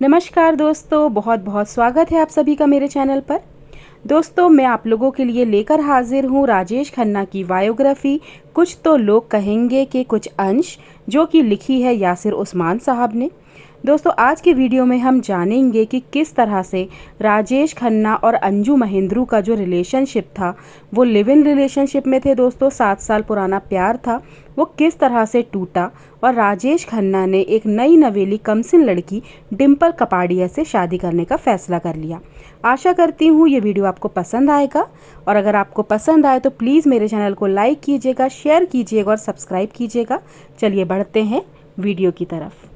नमस्कार दोस्तों, बहुत बहुत स्वागत है आप सभी का मेरे चैनल पर। दोस्तों, मैं आप लोगों के लिए लेकर हाजिर हूँ राजेश खन्ना की बायोग्राफी कुछ तो लोग कहेंगे कि कुछ अंश, जो कि लिखी है यासिर उस्मान साहब ने। दोस्तों, आज की वीडियो में हम जानेंगे कि किस तरह से राजेश खन्ना और अंजू महेंद्रू का जो रिलेशनशिप था वो लिव इन रिलेशनशिप में थे। दोस्तों, 7 साल पुराना प्यार था, वो किस तरह से टूटा और राजेश खन्ना ने एक नई नवेली कमसिन लड़की डिम्पल कपाड़िया से शादी करने का फैसला कर लिया। आशा करती हूँ ये वीडियो आपको पसंद आएगा, और अगर आपको पसंद आए तो प्लीज़ मेरे चैनल को लाइक कीजिएगा, शेयर कीजिएगा और सब्सक्राइब कीजिएगा। चलिए बढ़ते हैं वीडियो की तरफ।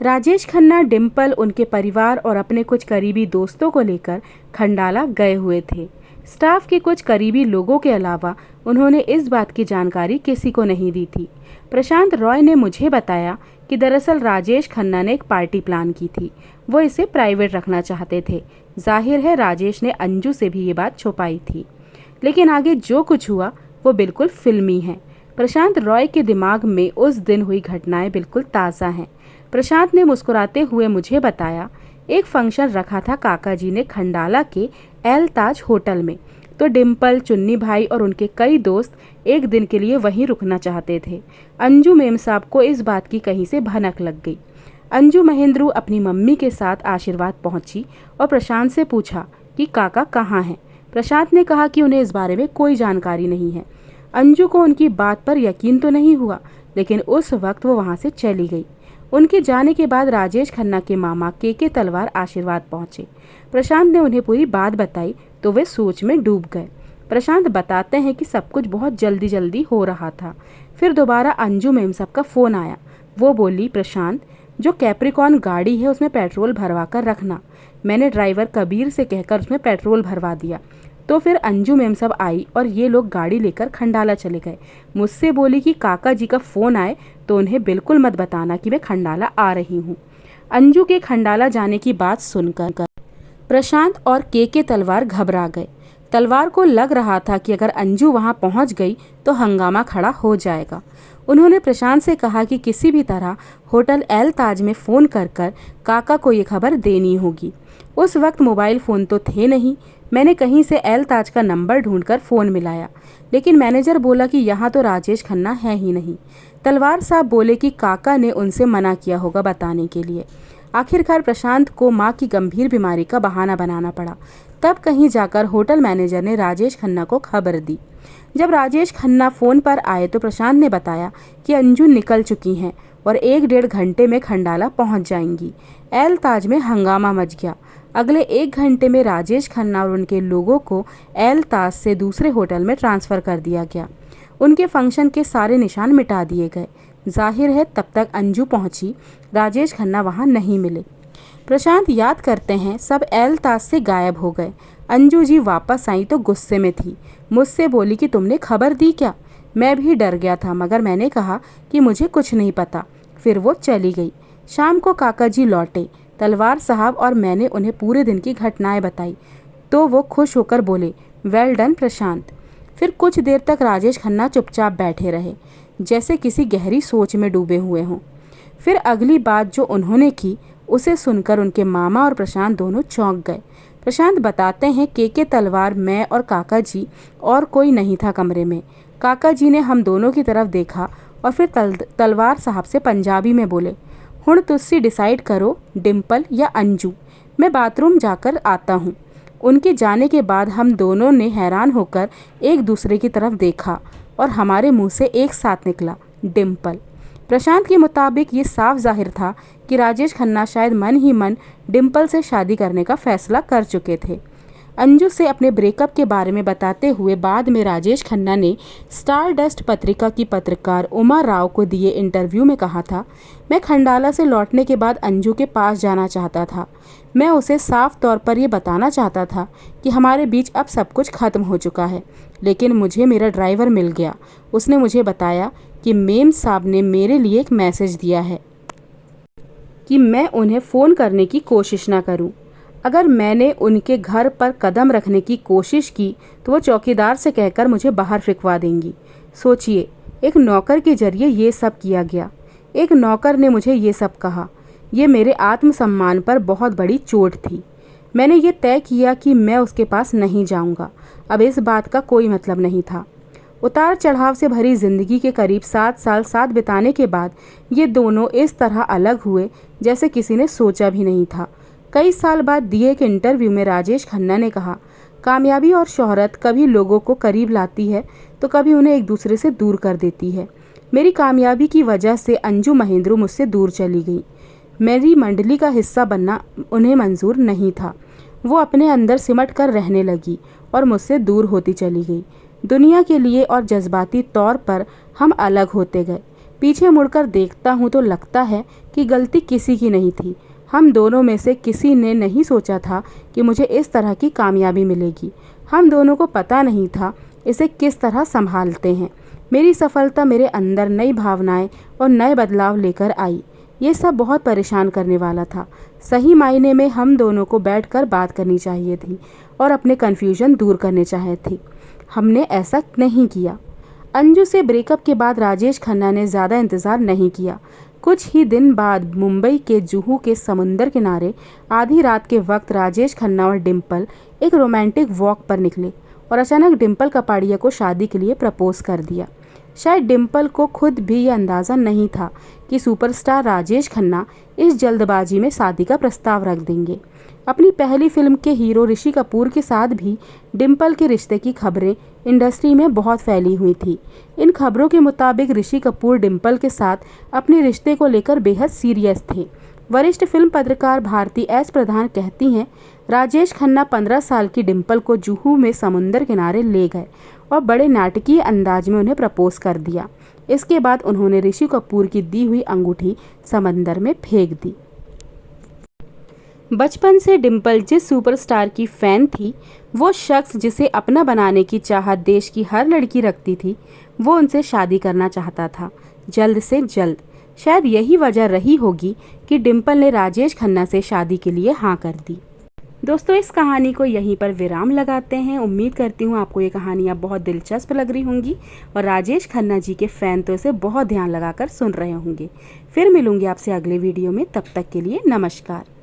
राजेश खन्ना, डिम्पल, उनके परिवार और अपने कुछ करीबी दोस्तों को लेकर खंडाला गए हुए थे। स्टाफ के कुछ करीबी लोगों के अलावा उन्होंने इस बात की जानकारी किसी को नहीं दी थी। प्रशांत रॉय ने मुझे बताया कि दरअसल राजेश खन्ना ने एक पार्टी प्लान की थी, वो इसे प्राइवेट रखना चाहते थे। जाहिर है राजेश ने अंजू से भी ये बात छुपाई थी, लेकिन आगे जो कुछ हुआ वो बिल्कुल फिल्मी है। प्रशांत रॉय के दिमाग में उस दिन हुई घटनाएं बिल्कुल ताज़ा हैं। प्रशांत ने मुस्कुराते हुए मुझे बताया, एक फंक्शन रखा था काका जी ने खंडाला के एल ताज होटल में, तो डिम्पल, चुन्नी भाई और उनके कई दोस्त एक दिन के लिए वहीं रुकना चाहते थे। अंजू मेम साहब को इस बात की कहीं से भनक लग गई। अंजू महेंद्रू अपनी मम्मी के साथ आशीर्वाद पहुंची और प्रशांत से पूछा कि काका कहाँ हैं। प्रशांत ने कहा कि उन्हें इस बारे में कोई जानकारी नहीं है। अंजू को उनकी बात पर यकीन तो नहीं हुआ, लेकिन उस वक्त वो वहाँ से चली गई। उनके जाने के बाद राजेश खन्ना के मामा के तलवार आशीर्वाद पहुंचे। प्रशांत ने उन्हें पूरी बात बताई तो वे सोच में डूब गए। प्रशांत बताते हैं कि सब कुछ बहुत जल्दी जल्दी हो रहा था। फिर दोबारा अंजू मेम साहब का फ़ोन आया। वो बोली, प्रशांत, जो कैप्रिकॉन गाड़ी है उसमें पेट्रोल भरवा कर रखना। मैंने ड्राइवर कबीर से कहकर उसमें पेट्रोल भरवा दिया। तो फिर अंजू मेम साहब आई और ये लोग गाड़ी लेकर खंडाला चले गए। मुझसे बोली कि काका जी का फ़ोन आए तो उन्हें बिल्कुल मत बताना कि मैं खंडाला आ रही हूँ। अंजू के खंडाला जाने की बात सुनकर प्रशांत और के तलवार घबरा गए। तलवार को लग रहा था कि अगर अंजू वहां पहुंच गई तो हंगामा खड़ा हो जाएगा। उन्होंने प्रशांत से कहा कि किसी भी तरह होटल एल ताज में फ़ोन कर काका को ये खबर देनी होगी। उस वक्त मोबाइल फ़ोन तो थे नहीं। मैंने कहीं से एल ताज का नंबर ढूंढकर फ़ोन मिलाया, लेकिन मैनेजर बोला कि यहाँ तो राजेश खन्ना है ही नहीं। तलवार साहब बोले कि काका ने उनसे मना किया होगा बताने के लिए। आखिरकार प्रशांत को मां की गंभीर बीमारी का बहाना बनाना पड़ा। तब कहीं जाकर होटल मैनेजर ने राजेश खन्ना को खबर दी। जब राजेश खन्ना फ़ोन पर आए तो प्रशांत ने बताया कि अंजू निकल चुकी हैं और 1-1.5 घंटे में खंडाला पहुंच जाएंगी। एल ताज में हंगामा मच गया। अगले 1 घंटे में राजेश खन्ना और उनके लोगों को एल ताज से दूसरे होटल में ट्रांसफ़र कर दिया गया। उनके फंक्शन के सारे निशान मिटा दिए गए। जाहिर है तब तक अंजू पहुंची, राजेश खन्ना वहां नहीं मिले। प्रशांत याद करते हैं, सब एल ताज से गायब हो गए। अंजू जी वापस आई तो गुस्से में थी। मुझसे बोली कि तुमने खबर दी क्या। मैं भी डर गया था, मगर मैंने कहा कि मुझे कुछ नहीं पता। फिर वो चली गई। शाम को काका जी लौटे। तलवार साहब और मैंने उन्हें पूरे दिन की घटनाएं बताई तो वो खुश होकर बोले, वेल डन प्रशांत। फिर कुछ देर तक राजेश खन्ना चुपचाप बैठे रहे, जैसे किसी गहरी सोच में डूबे हुए हों। फिर अगली बात जो उन्होंने की उसे सुनकर उनके मामा और प्रशांत दोनों चौंक गए। प्रशांत बताते हैं, के तलवार, मैं और काका जी, और कोई नहीं था कमरे में। काका जी ने हम दोनों की तरफ देखा और फिर तलवार साहब से पंजाबी में बोले, हुण तुसी डिसाइड करो डिम्पल या अंजू, मैं बाथरूम जाकर आता हूँ। उनके जाने के बाद हम दोनों ने हैरान होकर एक दूसरे की तरफ देखा और हमारे मुंह से एक साथ निकला, डिम्पल। प्रशांत के मुताबिक ये साफ जाहिर था कि राजेश खन्ना शायद मन ही मन डिम्पल से शादी करने का फैसला कर चुके थे। अंजू से अपने ब्रेकअप के बारे में बताते हुए बाद में राजेश खन्ना ने स्टार डस्ट पत्रिका की पत्रकार उमा राव को दिए इंटरव्यू में कहा था, मैं खंडाला से लौटने के बाद अंजू के पास जाना चाहता था। मैं उसे साफ तौर पर यह बताना चाहता था कि हमारे बीच अब सब कुछ खत्म हो चुका है, लेकिन मुझे मेरा ड्राइवर मिल गया। उसने मुझे बताया कि मेम साहब ने मेरे लिए एक मैसेज दिया है कि मैं उन्हें फ़ोन करने की कोशिश ना करूं। अगर मैंने उनके घर पर कदम रखने की कोशिश की तो वो चौकीदार से कहकर मुझे बाहर फिकवा देंगी। सोचिए, एक नौकर के जरिए ये सब किया गया। एक नौकर ने मुझे ये सब कहा। ये मेरे आत्मसम्मान पर बहुत बड़ी चोट थी। मैंने ये तय किया कि मैं उसके पास नहीं जाऊंगा। अब इस बात का कोई मतलब नहीं था। उतार चढ़ाव से भरी जिंदगी के करीब 7 साल साथ बिताने के बाद ये दोनों इस तरह अलग हुए जैसे किसी ने सोचा भी नहीं था। कई साल बाद दिए एक इंटरव्यू में राजेश खन्ना ने कहा, कामयाबी और शोहरत कभी लोगों को करीब लाती है तो कभी उन्हें एक दूसरे से दूर कर देती है। मेरी कामयाबी की वजह से अंजू महेंद्रू मुझसे दूर चली गई। मेरी मंडली का हिस्सा बनना उन्हें मंजूर नहीं था। वो अपने अंदर सिमट कर रहने लगी और मुझसे दूर होती चली गई। दुनिया के लिए और जज्बाती तौर पर हम अलग होते गए। पीछे मुड़कर देखता हूँ तो लगता है कि गलती किसी की नहीं थी। हम दोनों में से किसी ने नहीं सोचा था कि मुझे इस तरह की कामयाबी मिलेगी। हम दोनों को पता नहीं था इसे किस तरह संभालते हैं। मेरी सफलता मेरे अंदर नई भावनाएं और नए बदलाव लेकर आई। ये सब बहुत परेशान करने वाला था। सही मायने में हम दोनों को बैठकर बात करनी चाहिए थी और अपने कन्फ्यूजन दूर करने चाहिए थे। हमने ऐसा नहीं किया। अंजू से ब्रेकअप के बाद राजेश खन्ना ने ज़्यादा इंतज़ार नहीं किया। कुछ ही दिन बाद मुंबई के जुहू के समुंदर किनारे आधी रात के वक्त राजेश खन्ना और डिम्पल एक रोमांटिक वॉक पर निकले और अचानक डिम्पल कपाड़िया को शादी के लिए प्रपोज कर दिया। शायद डिम्पल को खुद भी ये अंदाज़ा नहीं था कि सुपरस्टार राजेश खन्ना इस जल्दबाजी में शादी का प्रस्ताव रख देंगे। अपनी पहली फिल्म के हीरो ऋषि कपूर के साथ भी डिम्पल के रिश्ते की खबरें इंडस्ट्री में बहुत फैली हुई थी। इन खबरों के मुताबिक ऋषि कपूर डिम्पल के साथ अपने रिश्ते को लेकर बेहद सीरियस थे। वरिष्ठ फिल्म पत्रकार भारती एस प्रधान कहती हैं, राजेश खन्ना 15 साल की डिम्पल को जुहू में समुंदर किनारे ले गए और बड़े नाटकीय अंदाज में उन्हें प्रपोज कर दिया। इसके बाद उन्होंने ऋषि कपूर की दी हुई अंगूठी समंदर में फेंक दी। बचपन से डिम्पल जिस सुपरस्टार की फैन थी, वो शख्स जिसे अपना बनाने की चाहत देश की हर लड़की रखती थी, वो उनसे शादी करना चाहता था, जल्द से जल्द। शायद यही वजह रही होगी कि डिम्पल ने राजेश खन्ना से शादी के लिए हाँ कर दी। दोस्तों, इस कहानी को यहीं पर विराम लगाते हैं। उम्मीद करती हूँ आपको ये कहानियाँ बहुत दिलचस्प लग रही होंगी और राजेश खन्ना जी के फ़ैन तो इसे बहुत ध्यान लगाकर सुन रहे होंगे। फिर मिलूंगी आपसे अगले वीडियो में। तब तक के लिए नमस्कार।